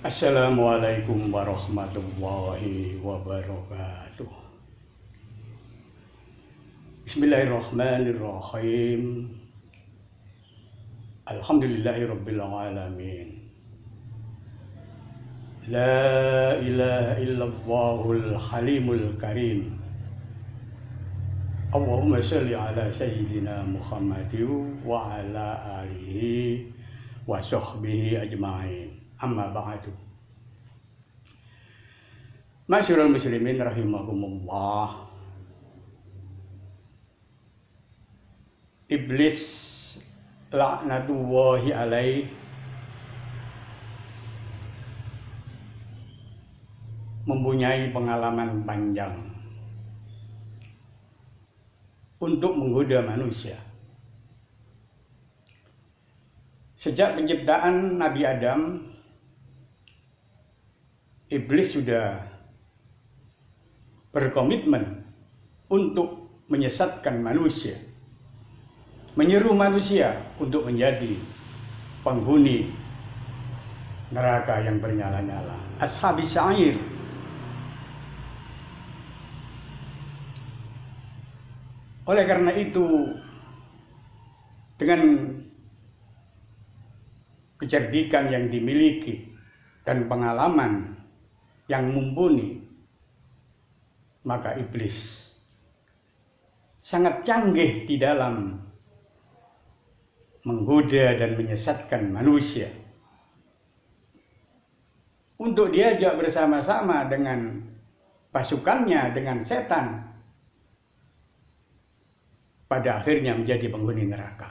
Assalamualaikum warahmatullahi wabarakatuh. Bismillahirrahmanirrahim. Alhamdulillahirabbil alamin. La ilaha illallahul halimul karim. Allahumma shalli ala sayyidina Muhammadin wa ala alihi wa sahbihi ajma'in. Amma ba'du. Masyarul muslimin rahimakumullah. Iblis laknatullahi alaih mempunyai pengalaman panjang untuk menggoda manusia. Sejak penciptaan Nabi Adam, Iblis sudah berkomitmen untuk menyesatkan manusia, menyeru manusia untuk menjadi penghuni neraka yang bernyala-nyala, ashabis sa'ir. Oleh karena itu, dengan kecerdikan yang dimiliki dan pengalaman yang mumpuni, maka iblis sangat canggih di dalam menggoda dan menyesatkan manusia untuk diajak bersama-sama dengan pasukannya, dengan setan, pada akhirnya menjadi penghuni neraka.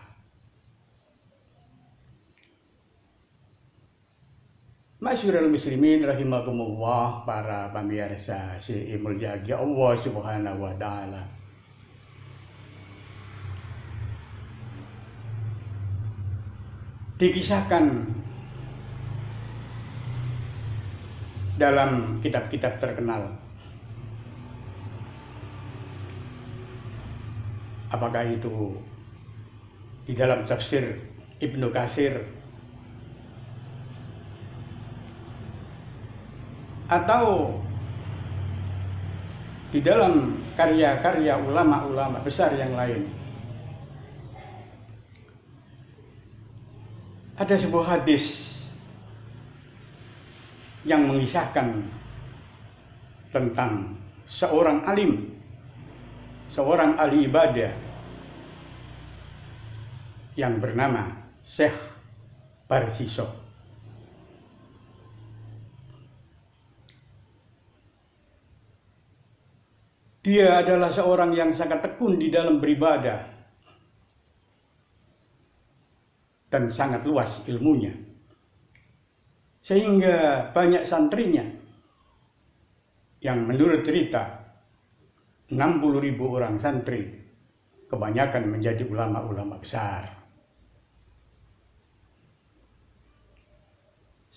Masyarul muslimin rahimakumullah, para pemirsa si mulia Allah Subhanahu wa taala. Dikisahkan dalam kitab-kitab terkenal, apakah itu di dalam tafsir Ibnu Katsir atau di dalam karya-karya ulama-ulama besar yang lain, ada sebuah hadis yang mengisahkan tentang seorang alim, seorang ahli ibadah yang bernama Syekh Barsiso. Dia adalah seorang yang sangat tekun di dalam beribadah dan sangat luas ilmunya, sehingga banyak santrinya yang menurut cerita 60.000 orang santri, kebanyakan menjadi ulama-ulama besar.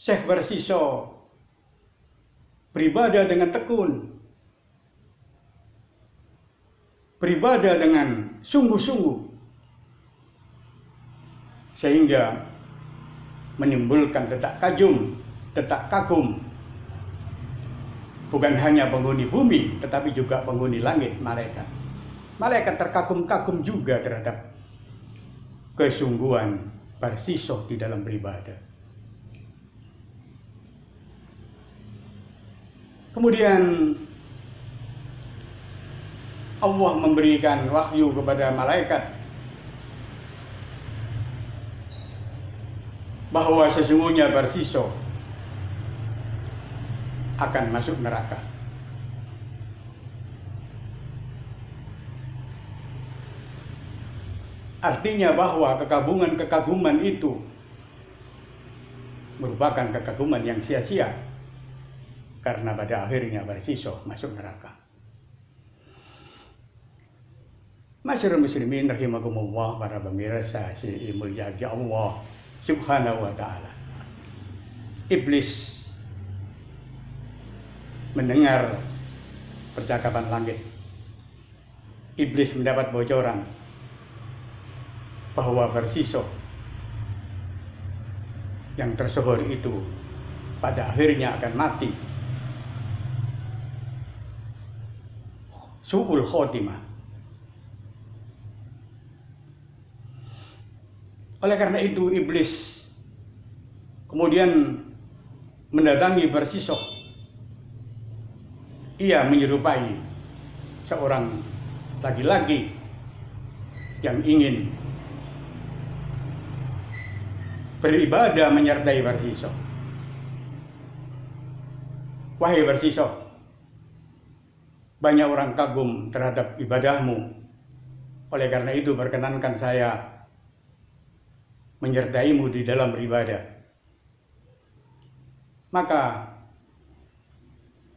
Syekh Barsiso beribadah dengan tekun, beribadah dengan sungguh-sungguh, sehingga menimbulkan detak kagum, bukan hanya penghuni bumi, tetapi juga penghuni langit, malaikat. Malaikat terkagum-kagum juga terhadap kesungguhan Barsiso di dalam beribadah. Kemudian Allah memberikan wahyu kepada malaikat bahwa sesungguhnya Barsiso akan masuk neraka. Artinya bahwa kekaguman itu merupakan kekaguman yang sia-sia, karena pada akhirnya Barsiso masuk neraka. Masyarul muslimin rahimakumullah, para pemirsa si mulia Allah Subhanahu wa taala. Iblis mendengar percakapan langit. Iblis mendapat bocoran bahwa Barsiso yang tersohor itu pada akhirnya akan mati. Su'ul khotimah. Oleh karena itu iblis kemudian mendatangi Barsisok. Ia menyerupai seorang laki-laki yang ingin beribadah menyertai Barsisok. Wahai Barsisok, banyak orang kagum terhadap ibadahmu. Oleh karena itu perkenankan saya menyertaimu di dalam beribadah. Maka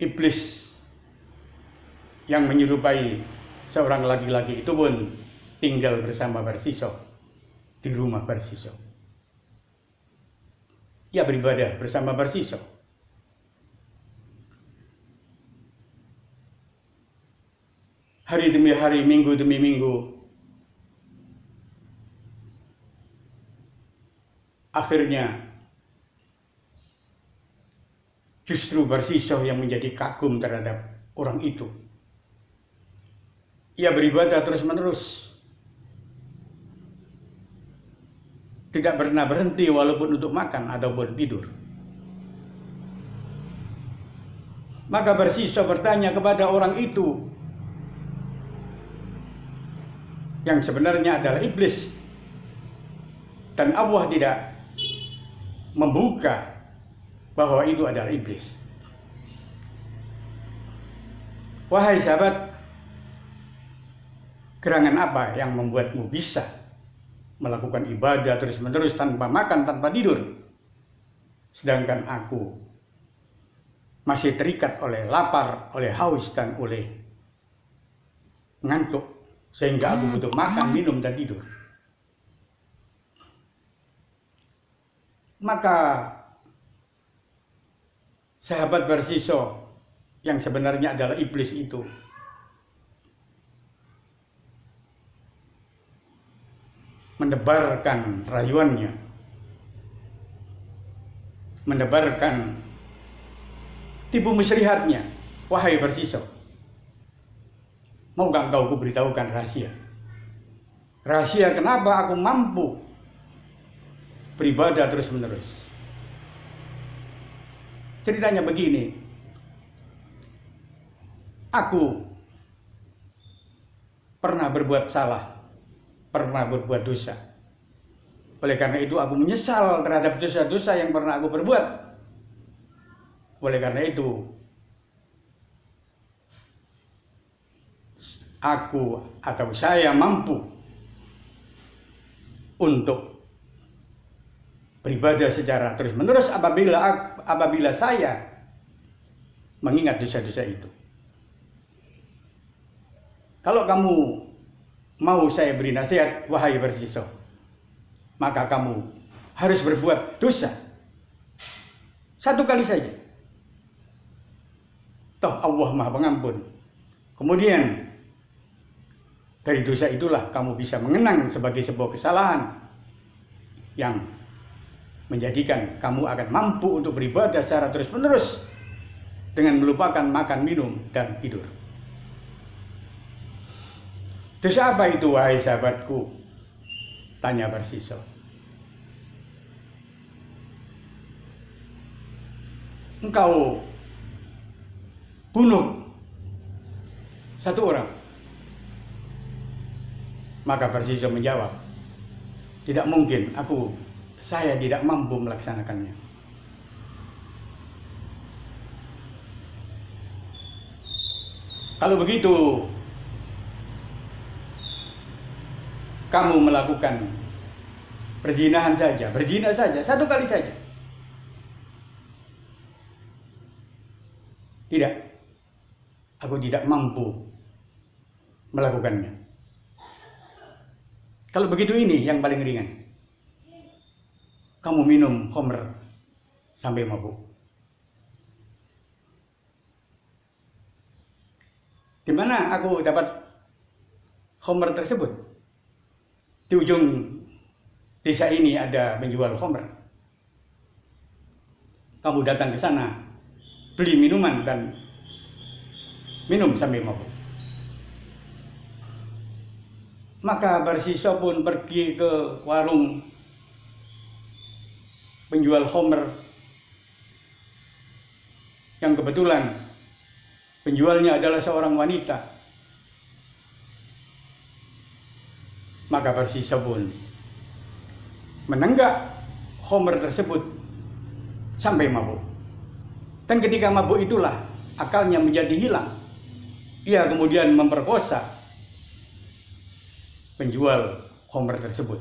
iblis yang menyerupai seorang laki-laki itu pun tinggal bersama Barsisok di rumah Barsisok. Ia beribadah bersama Barsisok. Hari demi hari, minggu demi minggu. Akhirnya justru Barsisok yang menjadi kagum terhadap orang itu. Ia beribadah terus-menerus, tidak pernah berhenti walaupun untuk makan ataupun tidur. Maka Barsisok bertanya kepada orang itu, yang sebenarnya adalah iblis, dan Allah tidak membuka bahwa itu adalah iblis. Wahai sahabat, gerangan apa yang membuatmu bisa melakukan ibadah terus-menerus tanpa makan, tanpa tidur, sedangkan aku masih terikat oleh lapar, oleh haus, dan oleh ngantuk, sehingga aku butuh makan, minum, dan tidur. Maka sahabat Barsisok yang sebenarnya adalah iblis itu menebarkan rayuannya, menebarkan tipu muslihatnya. Wahai Barsisok, maukah engkau kuberitahukan rahasia? Rahasia kenapa aku mampu beribadah terus-menerus. Ceritanya begini, aku pernah berbuat salah, pernah berbuat dosa. Oleh karena itu aku menyesal terhadap dosa-dosa yang pernah aku berbuat. Oleh karena itu aku atau saya mampu untuk beribadah secara terus-menerus apabila saya mengingat dosa-dosa itu. Kalau kamu mau saya beri nasihat, wahai Barsisok, maka kamu harus berbuat dosa satu kali saja. Toh Allah Maha Pengampun. Kemudian dari dosa itulah kamu bisa mengenang sebagai sebuah kesalahan yang menjadikan kamu akan mampu untuk beribadah secara terus-menerus dengan melupakan makan, minum, dan tidur. Dosa apa itu, wahai sahabatku? Tanya Barsisok. Engkau bunuh satu orang. Maka Barsisok menjawab, tidak mungkin, saya tidak mampu melaksanakannya. Kalau begitu, kamu melakukan perzinahan saja, berzina saja, satu kali saja. Tidak, aku tidak mampu melakukannya. Kalau begitu ini yang paling ringan. Kamu minum khamr sampai mabuk. Di mana aku dapat khamr tersebut? Di ujung desa ini ada penjual khamr. kamu datang ke sana, beli minuman dan minum sambil mabuk. Maka Barsiso pun pergi ke warung penjual khamr yang kebetulan penjualnya adalah seorang wanita. Maka Barsiso pun menenggak khamr tersebut sampai mabuk. Dan ketika mabuk itulah akalnya menjadi hilang. Ia kemudian memperkosa penjual khamr tersebut.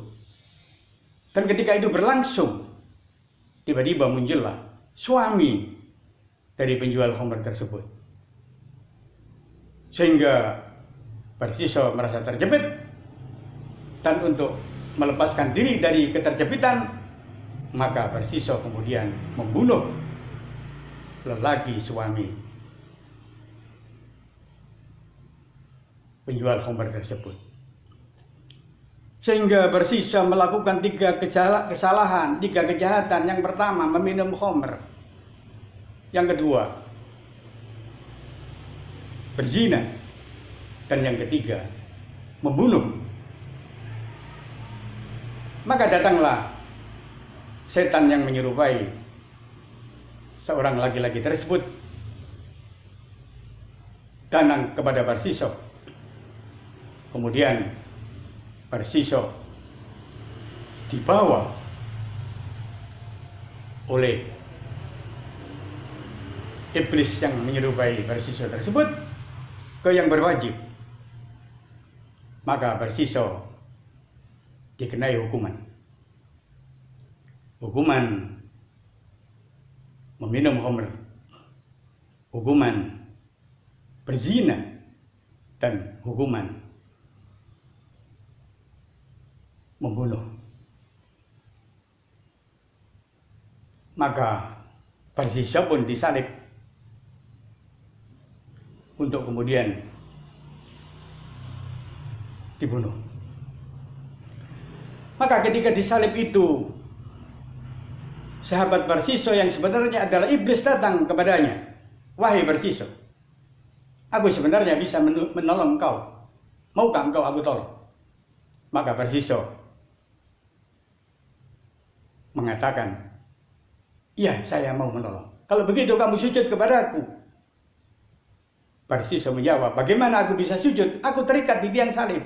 Dan ketika itu berlangsung, tiba-tiba muncullah suami dari penjual khamr tersebut. Sehingga Barsiso merasa terjepit, dan untuk melepaskan diri dari keterjepitan, maka Barsiso kemudian membunuh lelaki suami penjual khamr tersebut. Sehingga Barsiso melakukan 3 kesalahan, 3 kejahatan. Yang pertama, meminum khamr. Yang kedua, berzina. Dan yang ketiga, membunuh. Maka datanglah setan yang menyerupai seorang laki-laki tersebut, datang kepada Barsiso. Kemudian Barsiso dibawa oleh iblis yang menyerupai Barsiso tersebut ke yang berwajib. Maka Barsiso dikenai hukuman meminum khamr, hukuman berzina, dan hukuman membunuh. Maka Barsiso pun disalib untuk kemudian dibunuh. Maka ketika disalib itu, sahabat Barsiso yang sebenarnya adalah iblis datang kepadanya. Wahai Barsiso, aku sebenarnya bisa menolong engkau. Maukah engkau aku tolong? Maka Barsiso mengatakan, iya, saya mau menolong. Kalau begitu kamu sujud kepadaku. Barsiso menjawab, bagaimana aku bisa sujud? Aku terikat di tiang salib.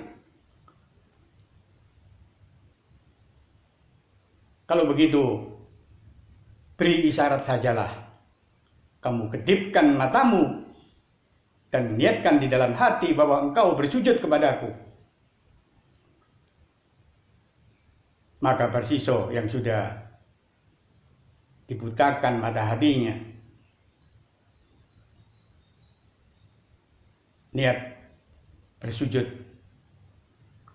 Kalau begitu, beri isyarat sajalah. Kamu kedipkan matamu dan niatkan di dalam hati bahwa engkau bersujud kepadaku. Maka Barsiso yang sudah dibutakan mata hatinya, niat bersujud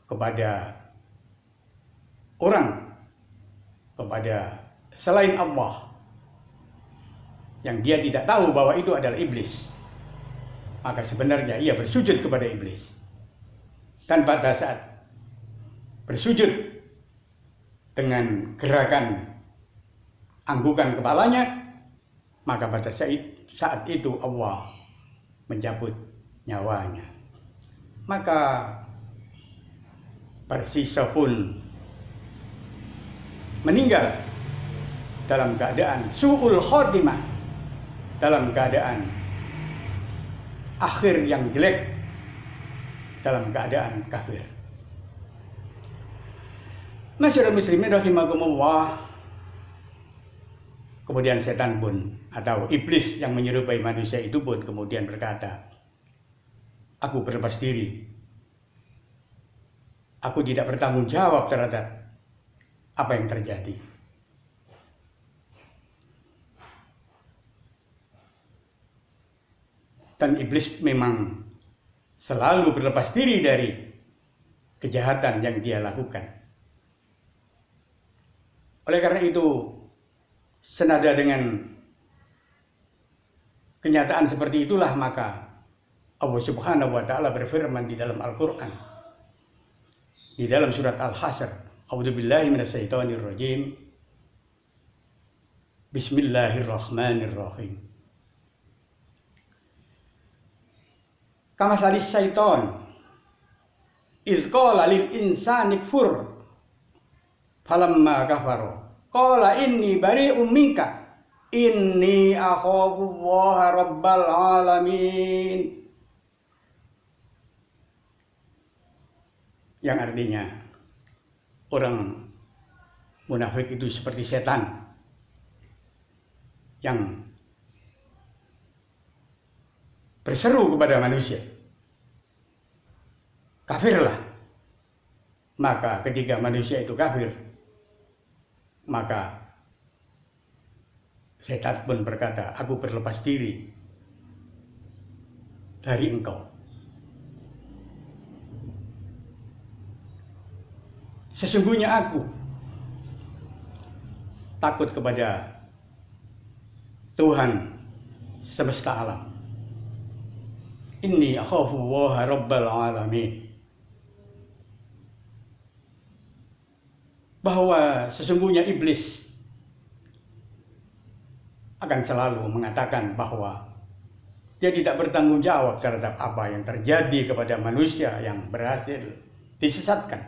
kepada orang, kepada selain Allah, yang dia tidak tahu bahwa itu adalah iblis. Maka sebenarnya ia bersujud kepada iblis. Dan pada saat bersujud dengan gerakan anggukan kepalanya, maka pada saat itu Allah mencabut nyawanya. Maka Barsiso pun meninggal dalam keadaan su'ul khotimah, dalam keadaan akhir yang jelek, dalam keadaan kafir. Masyarakat muslimin rahimakumullah. Kemudian setan pun, atau iblis yang menyerupai manusia itu pun kemudian berkata, aku berlepas diri. Aku tidak bertanggung jawab terhadap apa yang terjadi. Dan iblis memang selalu berlepas diri dari kejahatan yang dia lakukan. Oleh karena itu, senada dengan kenyataan seperti itulah maka Allah Subhanahu wa taala berfirman di dalam Al-Qur'an, di dalam surat Al-Hasr, A'udzubillahi minasyaitonirrajim. Bismillahirrahmanirrahim. Kama salis syaiton iz qala lil insani kfur falamma kafara qala inni bari'um minka inni akhafu Allaha rabbal alamin. Yang artinya orang munafik itu seperti setan yang berseru kepada manusia, kafirlah. Maka ketika manusia itu kafir, maka setan pun berkata, aku berlepas diri dari engkau. Sesungguhnya aku takut kepada Tuhan semesta alam. Inni akhafu Allaha rabbal alamin. Bahwa sesungguhnya iblis akan selalu mengatakan bahwa dia tidak bertanggung jawab terhadap apa yang terjadi kepada manusia yang berhasil disesatkan.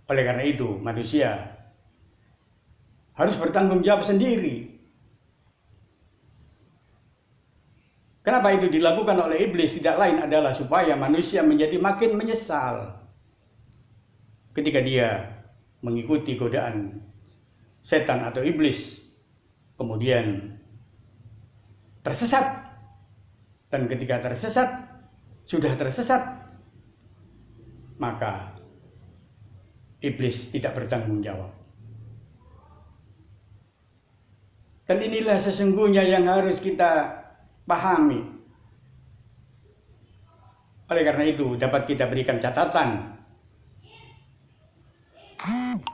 Oleh karena itu, manusia harus bertanggung jawab sendiri. Kenapa itu dilakukan oleh iblis? Tidak lain adalah supaya manusia menjadi makin menyesal ketika dia mengikuti godaan setan atau iblis, kemudian tersesat. Dan ketika sudah tersesat, maka iblis tidak bertanggung jawab. Dan inilah sesungguhnya yang harus kita pahami. Oleh karena itu dapat kita berikan catatan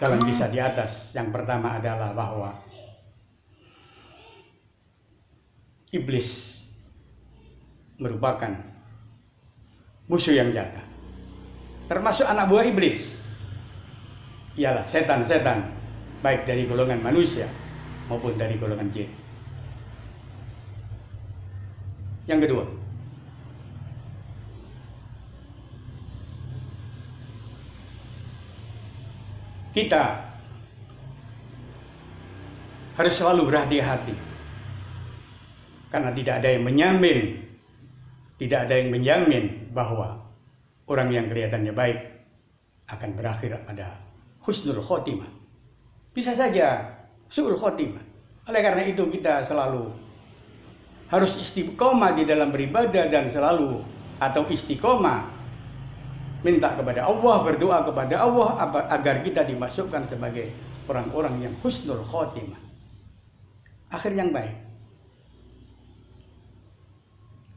dalam kisah di atas. Yang pertama adalah bahwa iblis merupakan musuh yang nyata. Termasuk anak buah iblis ialah setan-setan, baik dari golongan manusia maupun dari golongan jin. Yang kedua, kita harus selalu berhati-hati karena tidak ada yang menjamin bahwa orang yang kelihatannya baik akan berakhir pada husnul khotimah. Bisa saja su'ul khotimah. Oleh karena itu kita selalu harus istiqomah di dalam beribadah dan selalu atau istiqomah minta kepada Allah, berdoa kepada Allah agar kita dimasukkan sebagai orang-orang yang husnul khotimah, akhir yang baik.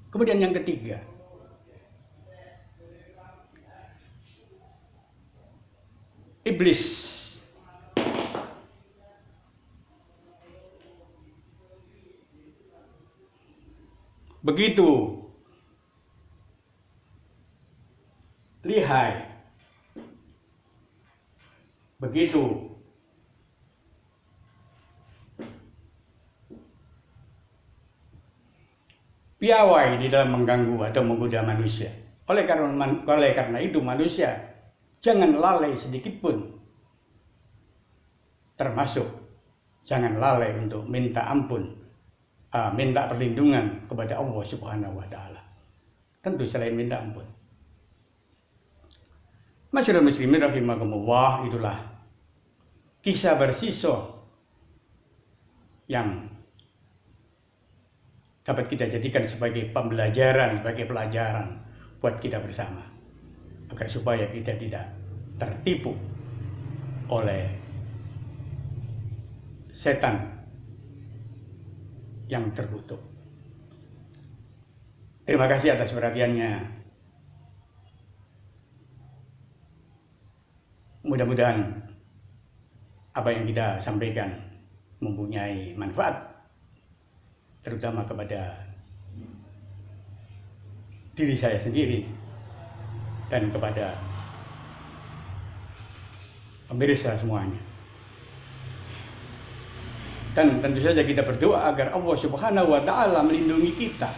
Kemudian yang ketiga, iblis begitu lihai, begitu piawai di dalam mengganggu atau menggoda manusia. Oleh karena itu manusia jangan lalai sedikit pun, termasuk jangan lalai untuk minta ampun, minta perlindungan kepada Allah Subhanahu wa Ta'ala. Tentu selain minta ampun. Masyarakat muslimin rahimakumullah, itulah kisah bersisa yang dapat kita jadikan sebagai pembelajaran, sebagai pelajaran buat kita bersama, agar supaya kita tidak tertipu oleh setan yang terkutuk. Terima kasih atas perhatiannya. Mudah-mudahan apa yang kita sampaikan mempunyai manfaat, terutama kepada diri saya sendiri dan kepada pemirsa semuanya. Dan tentu saja kita berdoa agar Allah Subhanahu wa taala melindungi kita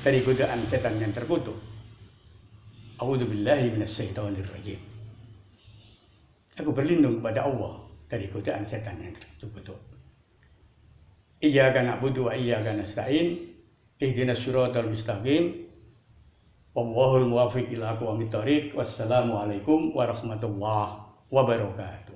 dari godaan setan yang terkutuk. A'udzubillahi minasyaitonirrajim. Aku berlindung kepada Allah dari godaan setan yang terkutuk. Iyyaka na'budu wa iyyaka nasta'in. Ihdinas siratal mustaqim. Wallahul muwaffiq ila aqwamit thoriq. Wassalamualaikum warahmatullahi wabarakatuh.